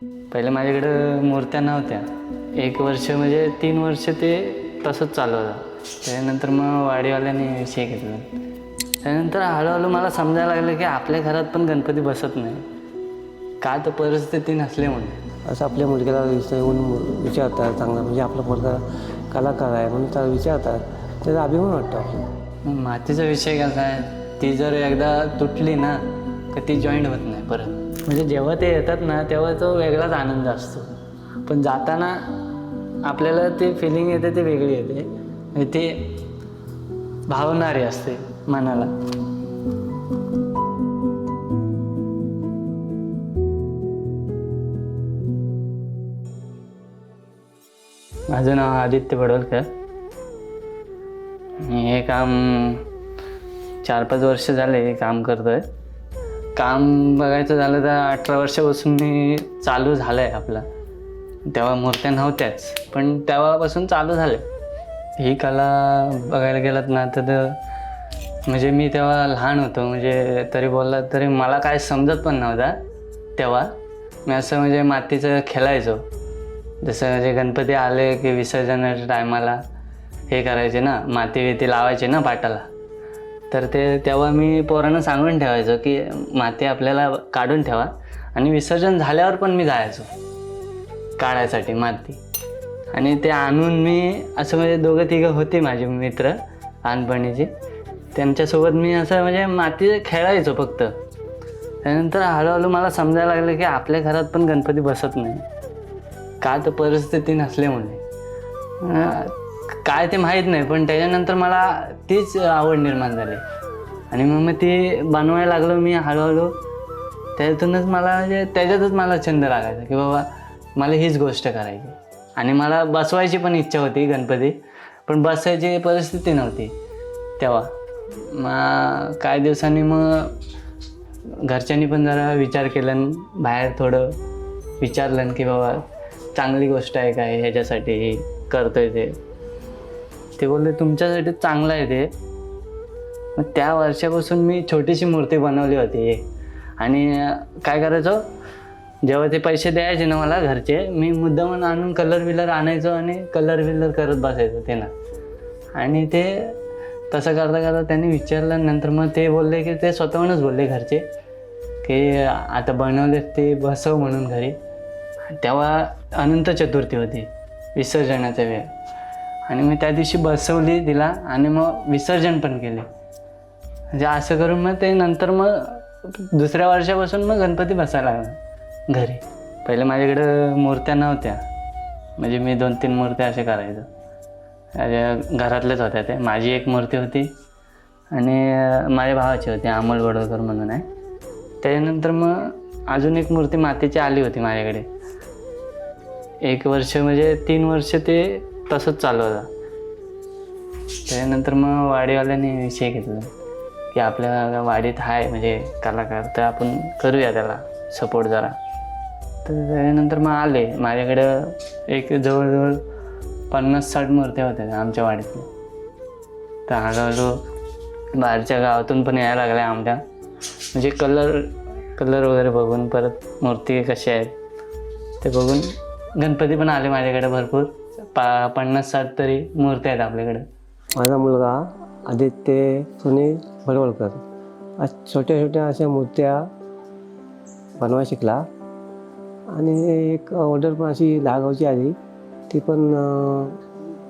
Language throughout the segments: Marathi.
पहिले माझ्याकडं मूर्त्या नव्हत्या. 1 वर्ष म्हणजे 3 वर्ष ते तसंच चालू होतं. त्यानंतर मग वाडीवाल्याने विषय घेतला. त्यानंतर हळूहळू मला समजायला लागलं की आपल्या घरात पण गणपती बसत नाही. का तर परिस्थिती नसल्यामुळे. असं आपल्या मुलग्याला येऊन विचारतात, चांगला म्हणजे आपला मुलगा कलाकार आहे म्हणून त्याला विचारतात, त्याचा अभिमान वाटतो आपल्याला. मातीचा विषय कसा आहे, ती जर एकदा तुटली ना तर ती जॉईंट होत नाही परत. म्हणजे जेव्हा ते येतात ना तेव्हा तो वेगळाच आनंद असतो, पण जाताना आपल्याला ते फिलिंग येते ते वेगळी येते. म्हणजे ते भावणारी असते मनाला. माझं नाव आदित्य पडवलकर. हे काम 4-5 वर्ष झाले हे काम करतोय. काम बघायचं झालं तर 18 वर्षापासून मी चालू झालं आहे आपला. तेव्हा मूर्त्या नव्हत्याच, पण तेव्हापासून चालू झालं. ही कला बघायला गेलात ना तर म्हणजे मी तेव्हा लहान होतो. म्हणजे तरी बोलला तरी मला काय समजत पण नव्हता तेव्हा. मी असं म्हणजे मातीचं खेळायचो. जसं म्हणजे गणपती आले की विसर्जनाच्या टायमाला हे करायचे ना, माती लावायचे ना पाटाला. तर तेव्हा मी पोरांना सांगून ठेवायचो की माती आपल्याला काढून ठेवा, आणि विसर्जन झाल्यावर पण मी जायचो काढायसाठी माती. आणि ते आणून मी असं म्हणजे 2-3 होते माझे मित्र लहानपणीचे, त्यांच्यासोबत मी असं म्हणजे माती खेळायचो फक्त. त्यानंतर हळूहळू मला समजायला लागलं की आपल्या घरात पण गणपती बसत नाही. का तर परिस्थिती नसल्यामुळे. काय ते माहीत नाही, पण त्याच्यानंतर मला तीच आवड निर्माण झाली. आणि मग ती बनवायला लागलो मी हळूहळू. त्यातूनच मला म्हणजे त्याच्यातच मला छंद लागायचा की बाबा मला हीच गोष्ट करायची. आणि मला बसवायची पण इच्छा होती गणपती, पण बसायची परिस्थिती नव्हती तेव्हा. मग काही दिवसांनी मग घरच्यांनी पण जरा विचार केला, बाहेर थोडं विचारलं की बाबा चांगली गोष्ट आहे काय, ह्याच्यासाठी करतोय ते बोलले तुमच्यासाठी चांगलं आहे ते. मग त्या वर्षापासून मी छोटीशी मूर्ती बनवली होती. आणि काय करायचो, जेव्हा ते पैसे द्यायचे ना मला घरचे, मी मुद्दामून आणून कलर आणायचो आणि कलर करत बसायचो ते ना. आणि ते तसं करता करता त्यांनी विचारलं. नंतर मग ते बोलले की ते स्वतःहूनच बोलले घरचे की आता बनवले ते बसव म्हणून घरी. तेव्हा अनंत चतुर्थी होती, विसर्जनाचा वेळ. आणि मी त्या दिवशी बसवली तिला आणि मग विसर्जन पण केले. म्हणजे असं करून मग ते नंतर मग दुसऱ्या वर्षापासून मग गणपती बसायला लागला घरी. पहिले माझ्याकडं मूर्त्या नव्हत्या. म्हणजे मी 2-3 मूर्त्या असे करायचो. माझ्या घरातल्याच होत्या त्या. माझी एक मूर्ती होती आणि माझ्या भावाची होती, अमोल बडोलकर म्हणून आहे. त्याच्यानंतर मग अजून एक मूर्ती मातीची आली होती माझ्याकडे. 1 वर्ष म्हणजे 3 वर्ष ते तसंच चालू होतं. त्यानंतर मग वाडीवाल्याने विषय घेतला की आपल्या वाडीत आहे म्हणजे कलाकार, तर आपण करूया त्याला सपोर्ट जरा. तर त्याच्यानंतर मग आले माझ्याकडं. एक जवळजवळ 50-60 मूर्त्या होत्या आमच्या वाडीतल्या. तर हळूहळू बाहेरच्या गावातून पण यायला लागल्या आमच्या. म्हणजे कलर वगैरे बघून, परत मूर्ती कशा आहेत ते बघून गणपती पण आले माझ्याकडे भरपूर. 50-60 तरी मूर्त्या आहेत आपल्याकडे. माझा मुलगा आदित्य सुनील पडवलकर आज छोट्या छोट्या अशा मूर्त्या बनवायला शिकला. आणि एक ऑर्डर पण अशी दहागावची आली, ती पण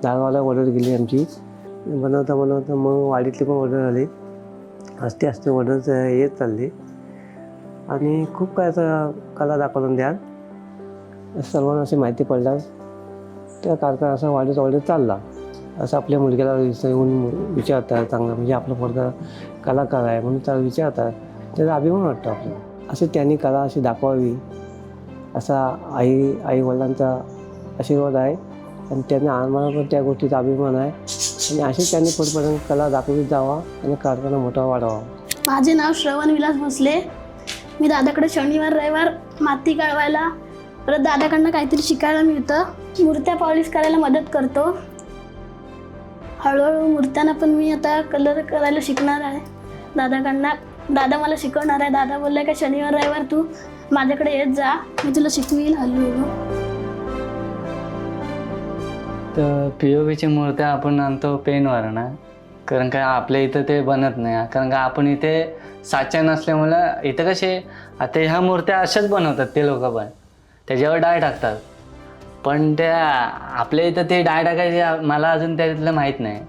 दहागावला ऑर्डर गेली आमची. बनवता मग वाडीतली पण ऑर्डर आली. असते ऑर्डर येत चालली. आणि खूप काय असं कला दाखवून द्याल सर्वांना अशी माहिती पडल्यास त्या कारखाना असा वाढत चालला. असं आपल्या मुलग्याला येऊन विचारतात, चांगला म्हणजे आपला मुलगा कलाकार आहे म्हणून त्याला विचारतात, त्याचा अभिमान वाटतो आपल्याला. असे त्यांनी कला अशी दाखवावी असा आई वडिलांचा आशीर्वाद आहे. आणि त्यांना आम्हाला पण त्या गोष्टीचा अभिमान आहे. आणि अशीच त्यांनी पुढपर्यंत कला दाखवत जावा आणि कारखाना मोठा वाढवा. माझे नाव श्रवण विलास भोसले. मी दादाकडे शनिवार रविवार माती काढवायला, परत दादाकडनं काहीतरी शिकायला मिळतं. मूर्त्या पॉलिश करायला मदत करतो. हळूहळू मूर्त्यांना पण मी आता कलर करायला शिकणार आहे दादाकडनं. दादा मला शिकवणार आहे. दादा बोलला का शनिवार रविवार तू माझ्याकडे येत जा, मी तुला शिकवील हळूहळू. तर POPची मूर्त्या आपण आणतो पेनवर ना, कारण का आपल्या इथं ते बनत नाही. कारण का आपण इथे साच्या नसल्यामुळं इथं कसे आता ह्या मूर्त्या अशाच बनवतात ते लोक पण त्याच्यावर डाय टाकतात. पण त्या आपल्या इथं ते डाय टाकायचे मला अजून त्यातलं माहीत नाही.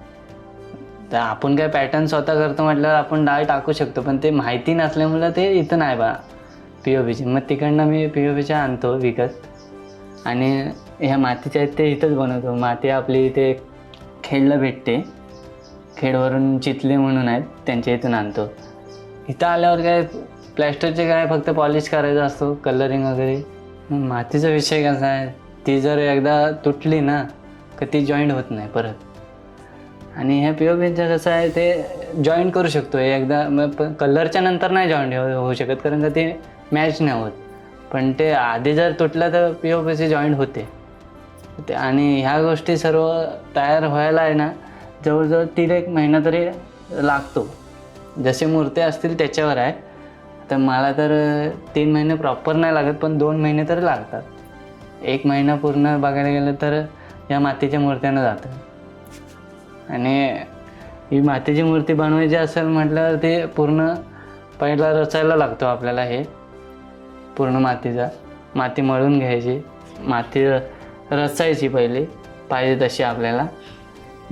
तर आपण काय पॅटर्न स्वतः करतो म्हटल्यावर आपण डाय टाकू शकतो, पण ते माहिती नसल्यामुळं ते इथं नाही बा POPची. मग तिकडनं मी POPच्या आणतो विकत आणि ह्या मातीच्या आहेत ते इथंच बनवतो. माती आपली इथे खेडला भेटते, खेडवरून चितले म्हणून आहेत त्यांच्या इथून आणतो. इथं आल्यावर काय प्लॅस्टरचे काय फक्त पॉलिश करायचं असतो, कलरिंग वगैरे. मातीचा विषय कसा आहे, ती जर एकदा तुटली ना का ती जॉईंट होत नाही परत. आणि ह्या POPचं कसं आहे ते जॉईंट करू शकतो एकदा, मग कलरच्या नंतर नाही जॉईंट होऊ शकत कारण का ते मॅच नाही होत. पण ते आधी जर तुटलं तर POPची जॉईंट होते. आणि ह्या गोष्टी सर्व तयार व्हायला आहे ना जवळजवळ 3-1 महिना तरी लागतो. जसे मूर्त्या असतील त्याच्यावर आहे. तर मला तर 3 महिने प्रॉपर नाही लागत, पण 2 महिने तरी लागतात. 1 महिना पूर्ण बघायला गेलं तर या मातीच्या मूर्त्यानं जातं. आणि ही मातीची मूर्ती बनवायची असेल म्हटल्यावर ते पूर्ण पहिला रचायला लागतो आपल्याला. हे पूर्ण माती मळून घ्यायची, माती रचायची पहिली पाहिजे तशी आपल्याला.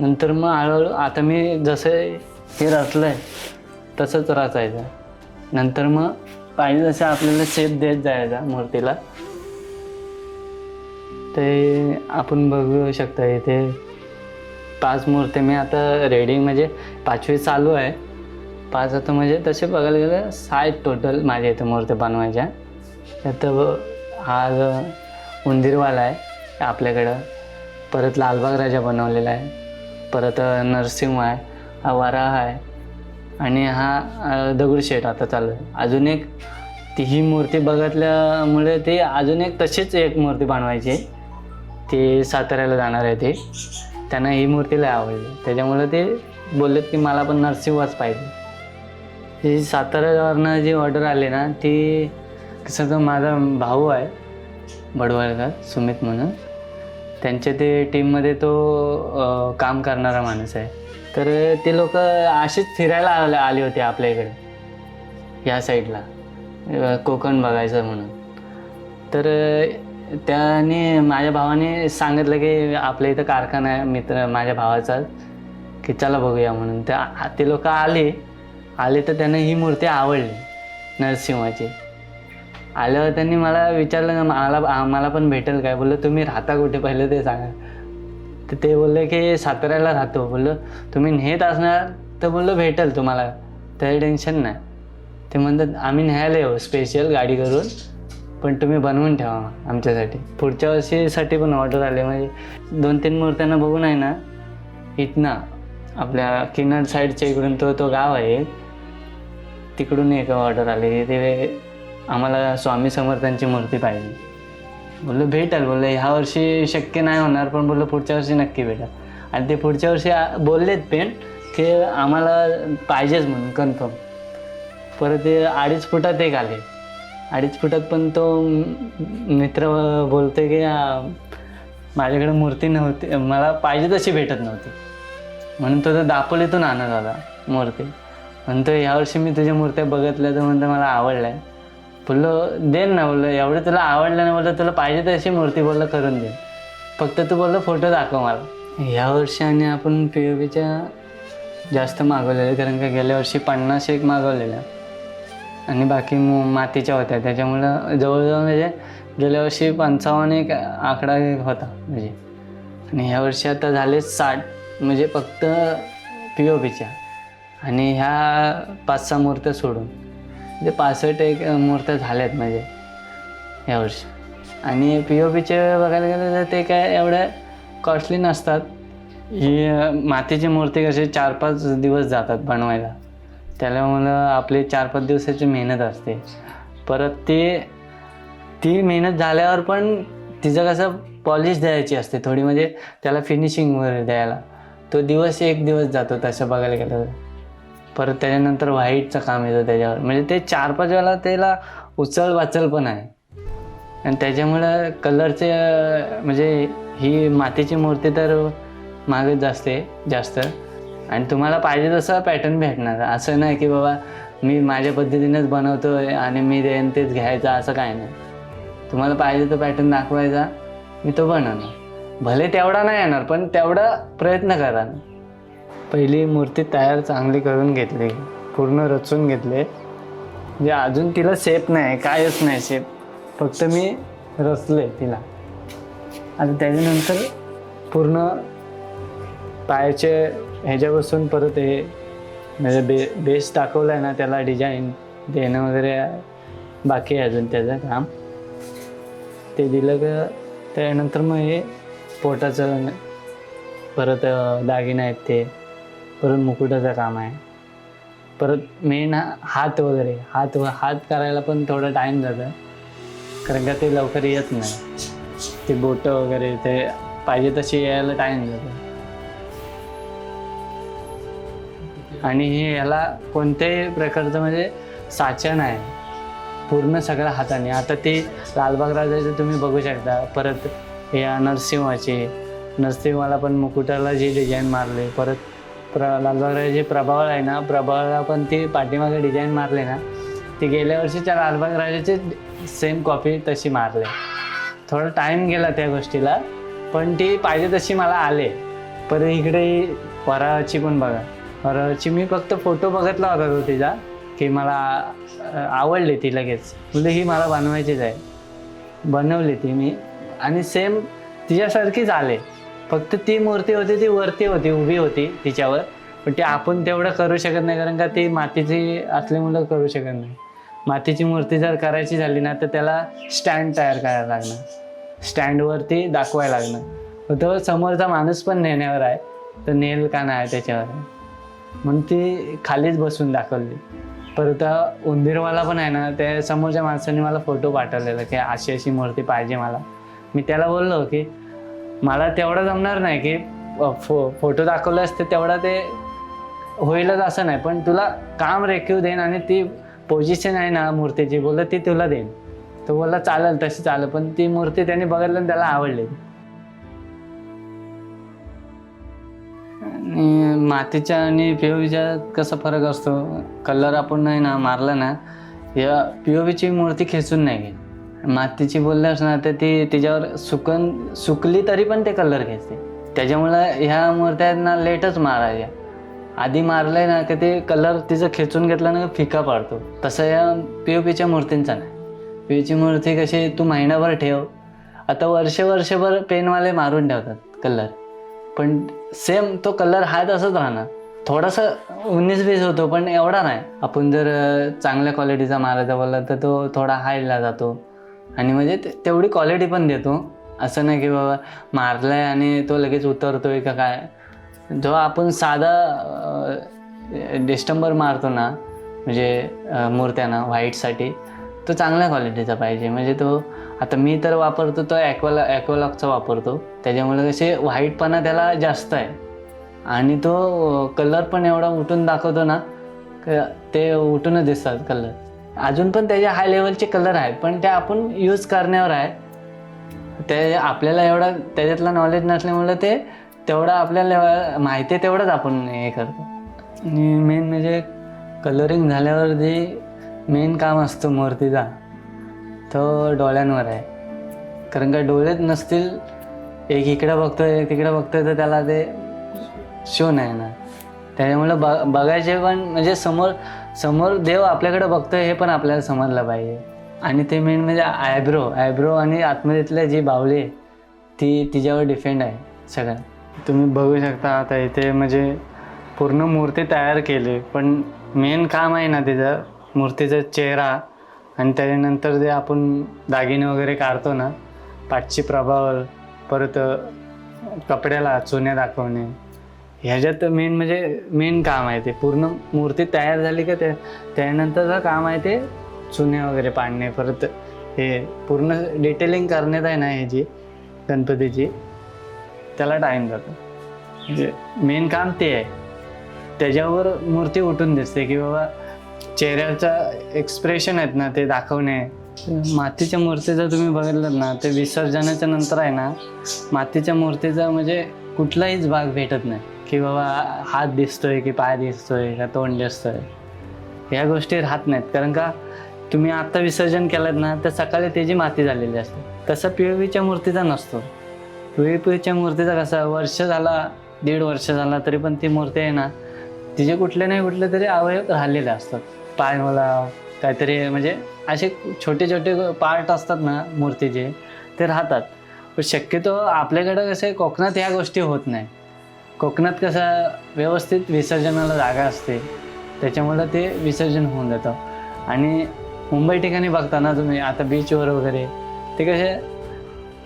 नंतर मग हळूहळू आता मी जसं हे रचलं आहे तसंच रचायचं. नंतर मग पाहिजे तसं आपल्याला शेप देत जायचा मूर्तीला. ते आपण बघू शकता इथे 5 मूर्ती मी आता रेडी, म्हणजे 5वी चालू आहे. 5 आता म्हणजे तसे बघायला गेलं 6 टोटल माझ्या इथं मूर्त्या बनवायच्या. त्यात हा उंदीरवाला आहे आपल्याकडं, परत लालबाग राजा बनवलेला आहे, परत नरसिंह आहे, हा वराह आहे आणि हा दगडूशेठ आता चालू आहे. अजून एक ही मूर्ती बघितल्यामुळे ते अजून एक तशीच एक मूर्ती बनवायची, ती साताऱ्याला जाणार आहे. ते त्यांना ही मूर्ती लय आवडली, त्याच्यामुळे ते बोललेत की मला पण नरसिंहच पाहिजे. ही साताऱ्यावरनं जी ऑर्डर आली ना ती कसं, तर माझा भाऊ आहे बडवळकर सुमित म्हणून, त्यांच्या ते टीममध्ये तो काम करणारा माणूस आहे. तर ते लोक असेच फिरायला आले होते आपल्या इकडे ह्या साईडला कोकण बघायचं म्हणून. तर त्याने माझ्या भावाने सांगितलं की आपल्या इथं कारखाना आहे मित्र माझ्या भावाचा, की चला बघूया म्हणून. ते लोक आले तर त्यांना ही मूर्ती आवडली नरसिंहाची. आल्यावर त्यांनी मला विचारलं मला पण भेटेल काय. बोललं तुम्ही राहता कुठे पहिलं ते सांगा. तर ते बोलले की साताऱ्याला राहतो. बोललं तुम्ही नेत असणार तर बोललं भेटेल तुम्हाला, काही टेन्शन नाही. ते म्हणतात आम्ही न्यायला येऊ स्पेशल गाडी करून, पण तुम्ही बनवून ठेवा आमच्यासाठी. पुढच्या वर्षीसाठी पण ऑर्डर आले, म्हणजे 2-3 मूर्त्यांना बघून आहे ना इथनं आपल्या किन्नर साईडच्या इकडून तो गाव आहे तिकडून एक ऑर्डर आली. ते आम्हाला स्वामी समर्थांची मूर्ती पाहिजे. बोललं भेटेल. बोललं ह्या वर्षी शक्य नाही होणार, पण बोललं पुढच्या वर्षी नक्की भेटेल. आणि ते पुढच्या वर्षी बोललेत पण की आम्हाला पाहिजेच म्हणून कन्फर्म. परत ते 2.5 फुटात एक आले. 2.5 फुटात पण तो मित्र बोलते की माझ्याकडे मूर्ती नव्हती, मला पाहिजे तशी भेटत नव्हती, म्हणून तो दापोलीतून आणत होता मूर्ती. म्हणतो यावर्षी मी तुझ्या मूर्त्या बघितल्या तर म्हणतो मला आवडल्या. बोललो देन ना, बोललो एवढं तुला आवडलं ना, बोललं तुला पाहिजे तशी मूर्ती बोललं करून दे, फक्त तू बोललं फोटो दाखव मला. ह्या वर्षी आणि आपण POPच्या जास्त मागवलेल्या, कारण का गेल्या वर्षी 50 मागवलेल्या आणि बाकी मातीच्या होत्या. त्याच्यामुळं जवळजवळ म्हणजे गेल्या वर्षी 55 आकडा होता म्हणजे. आणि ह्या वर्षी आता झाले 60, म्हणजे फक्त POPच्या. आणि ह्या 5-6 मूर्त्या सोडून म्हणजे 65 मूर्त्या झाल्यात म्हणजे यावर्षी. आणि POPचे बघायला गेलं तर ते काय एवढ्या कॉस्टली नसतात. ही मातीची मूर्ती कशी 4-5 दिवस जातात बनवायला, त्यामुळं आपली 4-5 दिवसाची मेहनत असते. परत ती मेहनत झाल्यावर पण तिचं कसं पॉलिश द्यायची असते थोडी, म्हणजे त्याला फिनिशिंग वगैरे द्यायला तो 1 दिवस जातो तसं बघायला गेलं तर. परत त्याच्यानंतर व्हाईटचं काम येतं त्याच्यावर, म्हणजे ते 4-5 वेळा त्याला उचल वाचल पण आहे. आणि त्याच्यामुळं कलरचे म्हणजे ही मातीची मूर्ती तर महागच जास्त. आणि तुम्हाला पाहिजे तसं पॅटर्न भेटणार. असं नाही की बाबा मी माझ्या पद्धतीनेच बनवतोय आणि मी तेच घ्यायचं, असं काय नाही. तुम्हाला पाहिजे तो पॅटर्न दाखवायचा, मी तो बनवणार. भले तेवढा नाही येणार पण तेवढा प्रयत्न करा. पहिली मूर्ती तयार चांगली करून घेतली, पूर्ण रचून घेतले. म्हणजे अजून तिला शेप नाही, कायच नाही शेप, फक्त मी रचले तिला. आता त्याच्यानंतर पूर्ण पायाचे ह्याच्यापासून परत हे म्हणजे बेस दाखवला आहे ना, त्याला डिझाईन देणं वगैरे बाकी आहे अजून त्याचं काम. ते दिलं का त्यानंतर मग हे पोटाचं परत दागिने आहेत ते, परत मुकुटाचं काम आहे, परत मेन हात वगैरे. हात करायला पण थोडा टाईम जातं, कारण का ते लवकर येत नाही. ते बोटं वगैरे ते पाहिजे तशी यायला टाईम जातो. आणि हे ह्याला कोणत्याही प्रकारचं म्हणजे साचा नाही, पूर्ण सगळं हाताने. आता ते लालबाग राजाचे तुम्ही बघू शकता. परत या नरसिंहाला पण मुकुटाला जी डिझाईन मारले. परत लालबाग राजाची प्रभावळ आहे ना, प्रभावळला पण ती पाठीमागे डिझाईन मारले ना, ती गेल्या वर्षीच्या लालबाग राजाची सेम कॉपी तशी मारले. थोडा टाईम गेला त्या गोष्टीला, पण ती पाहिजे तशी मला आले. परत इकडे वराची पण बघा. वराची मी फक्त फोटो बघितला होता तो तिचा, की मला आवडली ती लगेच. म्हणजे ही मला बनवायचीच आहे. बनवली ती मी आणि सेम तिच्यासारखीच आले. फक्त ती मूर्ती होती ती वरती होती, उभी होती तिच्यावर. पण ते आपण तेवढं करू शकत नाही, कारण का ती मातीची असल्यामुळं करू शकत नाही. मातीची मूर्ती जर करायची झाली ना, तर त्याला स्टँड तयार करायला लागणार, स्टँडवरती दाखवायला लागणार. तो समोरचा माणूस पण नेण्यावर आहे, तर नेल का नाही त्याच्यावर, म्हणून ती खालीच बसून दाखवली. परत उंदीरवाला पण आहे ना, त्या समोरच्या माणसाने मला फोटो पाठवलेला की अशी मूर्ती पाहिजे मला. मी त्याला बोललो की मला तेवढं जमणार नाही की फोटो दाखवले असते तेवढा ते होईलच असं नाही, पण तुला काम रेखीव देईन आणि ती पोझिशन आहे ना मूर्तीची, बोललं ती तुला देईन. तो बोलला चालेल, तशी चालेल. पण ती मूर्ती त्याने बघितलं आणि त्याला आवडली. आणि मातीच्या आणि POVच्या कसा फरक असतो, कलर आपण नाही ना मारला ना, या POVची मूर्ती खेचून नाही घे. मातीची बोलल्यास ना, तर ती तिच्यावर सुकली तरी पण ते कलर खेचते. त्याच्यामुळं ह्या मूर्त्या ना लेटच मारायच्या. आधी मारलंय ना की ते कलर तिचं खेचून घेतला ना फिका पडतो. तसं या POVच्या मूर्तींचा नाही. POVची मूर्ती कशी तू महिनाभर ठेव. आता वर्षभर पेनवाले मारून ठेवतात कलर, पण सेम तो कलर हा तसंच राहणार. थोडासा 19-20 होतो, पण एवढा नाही. आपण जर चांगल्या क्वालिटीचा मारायचा बोलला तर तो थोडा हायला जातो, आणि म्हणजे तेवढी क्वालिटी पण देतो. असं नाही की बाबा मारलाय आणि तो लगेच उतरतोय का काय. जो आपण साधा डिस्टेंबर मारतो ना, म्हणजे मूर्त्यांना व्हाईटसाठी, तो चांगल्या क्वालिटीचा पाहिजे. म्हणजे तो आता मी तर वापरतो तो ॲक्वालॉकचा वापरतो. त्याच्यामुळे कसे व्हाईटपणा त्याला जास्त आहे, आणि तो कलर पण एवढा उठून दाखवतो ना, ते उठूनच दिसतात कलर. अजून पण त्याचे हाय लेवलचे कलर आहेत, पण ते आपण यूज करण्यावर आहे. ते आपल्याला एवढा त्याच्यातलं नॉलेज नसल्यामुळे ते तेवढं आपल्याला माहिती आहे तेवढंच आपण हे करतो. आणि मेन म्हणजे कलरिंग झाल्यावर जे मेन काम असतं मूर्तीचा, तो डोळ्यांवर आहे. कारण का डोळेच नसतील, एक इकडं बघतोय एक तिकडं बघतोय, तर त्याला ते शो नाही ना. त्याच्यामुळं बघायचे पण म्हणजे समोर देव आपल्याकडे बघतोय हे पण आपल्याला समजलं पाहिजे. आणि ते मेन म्हणजे आयब्रो आणि आतमध्येतल्या जी बावली आहे ती तिच्यावर डिपेंड आहे सगळं. तुम्ही बघू शकता आता इथे म्हणजे पूर्ण मूर्ती तयार केली, पण मेन काम आहे ना तिचं मूर्तीचा चेहरा, आणि त्याच्यानंतर जे आपण दागिने वगैरे काढतो ना, पाठची प्रभाव, परत कपड्याला चुन्या दाखवणे, ह्याच्यात मेन काम आहे ते. पूर्ण मूर्ती तयार झाली का त्यानंतरचं काम आहे ते चुन्या वगैरे पाडणे, परत हे पूर्ण डिटेलिंग करण्यात आहे ना ह्याची गणपतीची, त्याला टाईम जातो. म्हणजे मेन काम ते आहे. त्याच्यावर मूर्ती उठून दिसते की बाबा चेहऱ्याचा एक्सप्रेशन आहेत ना ते दाखवणे. मातीच्या मूर्ती जर तुम्ही बघितलं ना ते विसर्जनाच्या नंतर आहे ना मातीच्या मूर्तीचा म्हणजे कुठलाहीच भाग भेटत नाही की बाबा हात दिसतोय की पाय दिसतोय का तोंड दिसतोय. ह्या गोष्टी राहत नाहीत, कारण का तुम्ही आत्ता विसर्जन केलं ना तर सकाळी त्याची माती झालेली असते. तसं POPच्या मूर्तीचा नसतो. POPच्या मूर्तीचा कसा वर्ष झाला 1.5 वर्ष झाला तरी पण ती मूर्ती आहे ना तिचे कुठले नाही कुठले तरी अवयव राहिलेले असतात. पाय मला काहीतरी म्हणजे असे छोटे छोटे पार्ट असतात ना मूर्तीचे ते राहतात. पण शक्यतो आपल्याकडं कसं आहे कोकणात ह्या गोष्टी होत नाही. कोकणात कसं व्यवस्थित विसर्जनाला जागा असते त्याच्यामुळं ते विसर्जन होऊन जातं. आणि मुंबई ठिकाणी बघताना तुम्ही आता बीचवर वगैरे ते कसे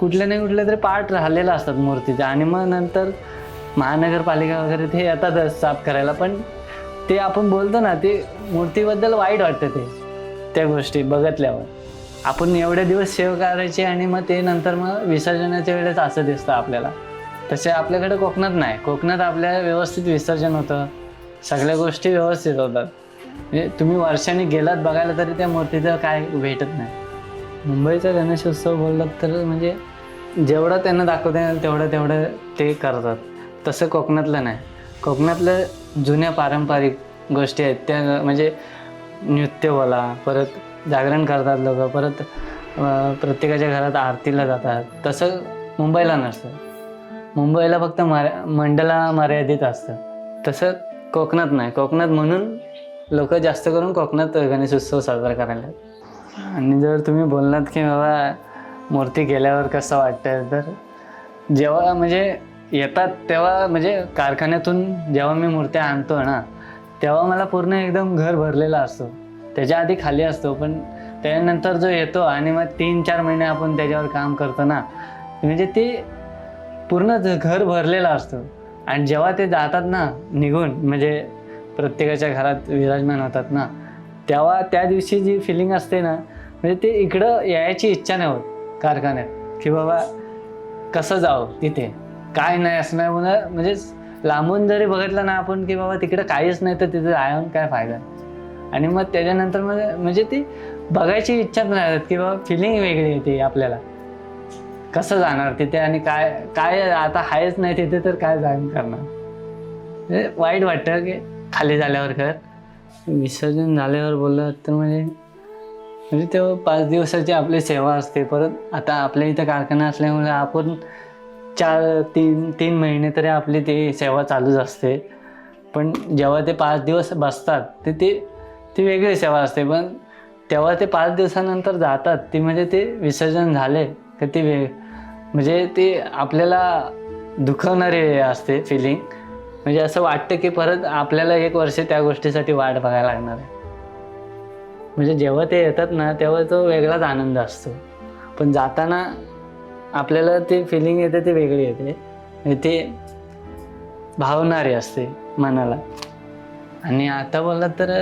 कुठले नाही कुठले तरी पार्ट राहिलेला असतात मूर्तीचे आणि मग नंतर महानगरपालिका वगैरे ते येतातच साफ करायला. पण ते आपण बोलतो ना ते मूर्तीबद्दल वाईट वाटतं ते त्या गोष्टी बघितल्यावर. आपण एवढे दिवस सेवा करायचे आणि मग ते नंतर मग विसर्जनाच्या वेळेस असं दिसतं आपल्याला. तसे आपल्याकडे कोकणात नाही. कोकणात आपल्या व्यवस्थित विसर्जन होतं, सगळ्या गोष्टी व्यवस्थित होतात. म्हणजे तुम्ही वर्षांनी गेलात बघायला तरी त्या मूर्तीचं काय भेटत नाही. मुंबईचा गणेशोत्सव बोललात तर म्हणजे जेवढं त्यांना दाखवता येईल तेवढं ते करतात. तसं कोकणातलं नाही. कोकणातलं जुन्या पारंपरिक गोष्टी आहेत त्या म्हणजे नृत्य बोला, परत जागरण करतात लोक, परत प्रत्येकाच्या घरात आरतीला जातात. तसं मुंबईला नसतं. मुंबईला फक्त मंडला मर्यादित असतं. तसं कोकणात नाही. कोकणात म्हणून लोक जास्त करून कोकणात गणेशोत्सव साजरा करायला. आणि जर तुम्ही बोललात की बाबा मूर्ती गेल्यावर कसं वाटतं तर जेव्हा म्हणजे येतात तेव्हा म्हणजे कारखान्यातून जेव्हा मी मूर्त्या आणतो ना तेव्हा मला पूर्ण एकदम घर भरलेला असतो. त्याच्या आधी खाली असतो, पण त्यानंतर जो येतो आणि मग 3-4 महिने आपण त्याच्यावर काम करतो ना म्हणजे ते पूर्ण घर भरलेला असतो. आणि जेव्हा ते जातात ना निघून म्हणजे प्रत्येकाच्या घरात विराजमान होतात ना तेव्हा त्या दिवशी जी फिलिंग असते ना म्हणजे ते इकडं यायची इच्छा नाही होत कारखान्यात की बाबा कसं जावं तिथे काय नाही असणार म्हणून. म्हणजे लांबून जरी बघितलं ना आपण की बाबा तिकडं काहीच नाही तर तिथे जाऊन काय फायदा. आणि मग त्याच्यानंतर म्हणजे ती बघायची इच्छाच नाही राहत की बाबा फिलिंग वेगळी येते आपल्याला. कसं जाणार तिथे आणि काय आता आहेच नाही तिथे तर काय जाऊन करणार. म्हणजे वाईट वाटतं की खाली झाल्यावर घर विसर्जन झाल्यावर बोललं तर म्हणजे तेव्हा 5 दिवसाची आपली सेवा असते. परत आता आपल्या इथं कारखाना असल्यामुळे आपण 3 महिने तरी आपली ती सेवा चालूच असते. पण जेव्हा ते 5 दिवस बसतात ती वेगळी सेवा असते. पण तेव्हा ते 5 दिवसानंतर जातात ती म्हणजे ते विसर्जन झाले का ती म्हणजे ते आपल्याला दुखवणारी असते फिलिंग. म्हणजे असं वाटतं की परत आपल्याला 1 वर्ष त्या गोष्टीसाठी वाट बघायला लागणार आहे. म्हणजे जेव्हा ते येतात ना तेव्हा तो वेगळाच आनंद असतो. पण जाताना आपल्याला ते फिलिंग येते ते वेगळी येते. म्हणजे ते भावणारी असते मनाला. आणि आता बोललात तर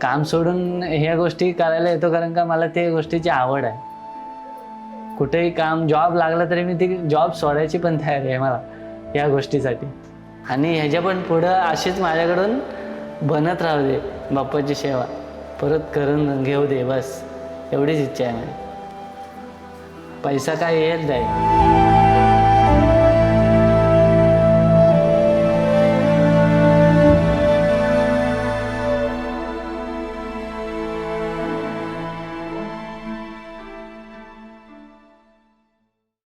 काम सोडून ह्या गोष्टी करायला येतो कारण का मला ते गोष्टीची आवड आहे. कुठेही काम जॉब लागला तरी मी ती जॉब सोडायची पण तयारी आहे मला या गोष्टीसाठी. आणि ह्याच्या पण पुढं अशीच माझ्याकडून बनत राहू दे बाप्पाची सेवा परत करून घेऊ दे बस एवढीच इच्छा आहे माझी. पैसा काय येईल जाईल.